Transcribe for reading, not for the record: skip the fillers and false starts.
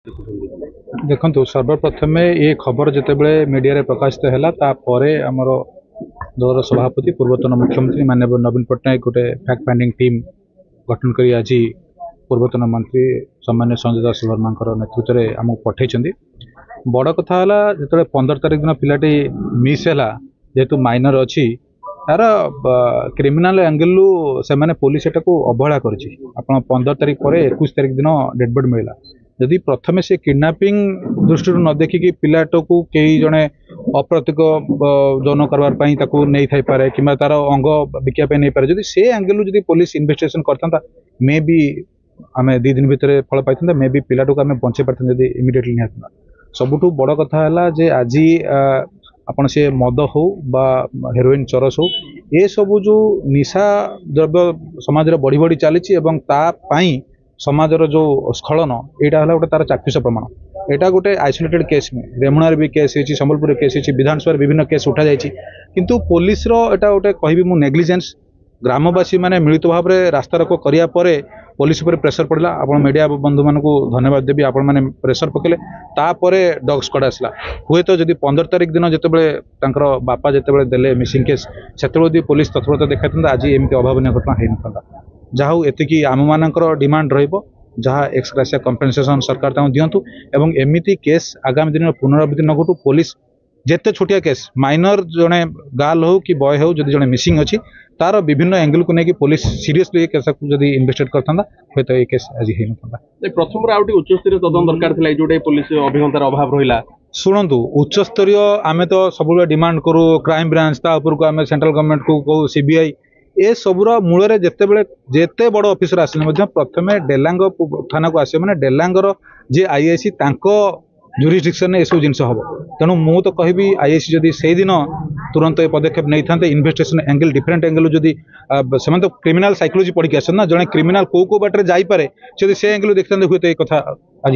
देखो सर्वप्रथम ये खबर जितेबले मीडिया प्रकाशित है आमर दलर सभापति पूर्वतन मुख्यमंत्री माननीय नवीन पट्टनायक गोटे फैक्ट फाइंडिंग टीम गठन कर आज पूर्वतन मंत्री सम्मान्य संजय दास वर्मा नेतृत्व में आमको पठे बड़ कथा जो 15 तारिख दिन पिलाटी मिस है जेहेतु माइनर अच्छी तार क्रिमिनाल एंगल से मैंने पुलिस एटा को अवहेला कर 15 तारिख पर 21 तारिख दिन डेड बॉडी मिला जदि प्रथम से किडनैपिंग दृष्टि न देखिकी पिलाटा को कई जड़े अप्रतीक जौन करवाई नहीं थी पारे कि तार अंग बिकापी नहीं पारे जदि से एंगल जदि पुलिस इन्वेस्टिगेशन करता मे बी आम 2 दिन भितर फल पाई मे बी पिलाटा को आम बचे पार्थ जब इमिडिएटली निहता सबुठ बड़ कथा है जे आज आपण से मद हो बा हेरोइन चरस हो ये सब जो निशा द्रव्य समाज में बढ़ी बढ़ी चली समाजर जो स्खलन यहाँ है गोटे तार चाक्षुष प्रमाण यहाँ गोटे आइसोलेटेड केस में रेमुणार भी केस होती संबलपुर केस होती विधानसभा विभिन्न केस उठा जाइए किंतु पुलिस एटा गोटे कहि मु नेग्लिजेंस ग्रामवासी माने मिलित भाव में रास्ता रोको करिया परे पुलिस पर प्रेसर पड़ा आपण मीडिया बंधु मान को धन्यवाद देवी आपण मैंने प्रेसर पकेले तापरे डॉग स्क्वाड आसला हुए तो जदि 15 तारिख दिन जितेबाला बापा जितेबाला देले मिसिंग केस से पुलिस तत्परता देखा आज एमती अभावन घटना हो ना जहाँ एतिकी आम मानकर डिमांड रहा एक्स ग्रेसिया कंपेनसेशन सरकार दिंतु एवं एमती केस आगामी दिन पुनरावृत्ति न घटू पुलिस जेते छोटिया केस माइनर जड़े गर्ल हो कि बॉय हो जदि जड़े मिसिंग अच्छी तार विभिन्न एंगल को लेकिन पुलिस सीरियसली केस को जदि इन्वेस्टिगेट करता हूँ तो ये केस आज होता प्रथम उच्चस्तरीय तदन दरकार जो पुलिस अभिज्ञतार अभाव रहा शुणु उच्चस्तरीय आम तो सब डिमांड करूँ क्राइम ब्रांच तापर आम सेंट्रल गवर्नमेंट को कहू सीबीआई ए सबूर मूल जिते बड़ ऑफिसर आसिले प्रथम डेलांग थाना को आसे मैंने डेलांगर जे आईआईसी जुरिस्डिक्शन ये सब जिनस हम तेणु मु तो कहि आईआईसी जदि से दिन तुरंत ये पदक्षेप नहीं था इन्वेस्टिगेशन एंगल डिफरेंट एंगल जदि से तो क्रिमिनाल साइकोलॉजी पढ़ी आस ना जड़े क्रिमिनाल कौ बाटे जापे से एंगल देखते हुए तो ये कथा आज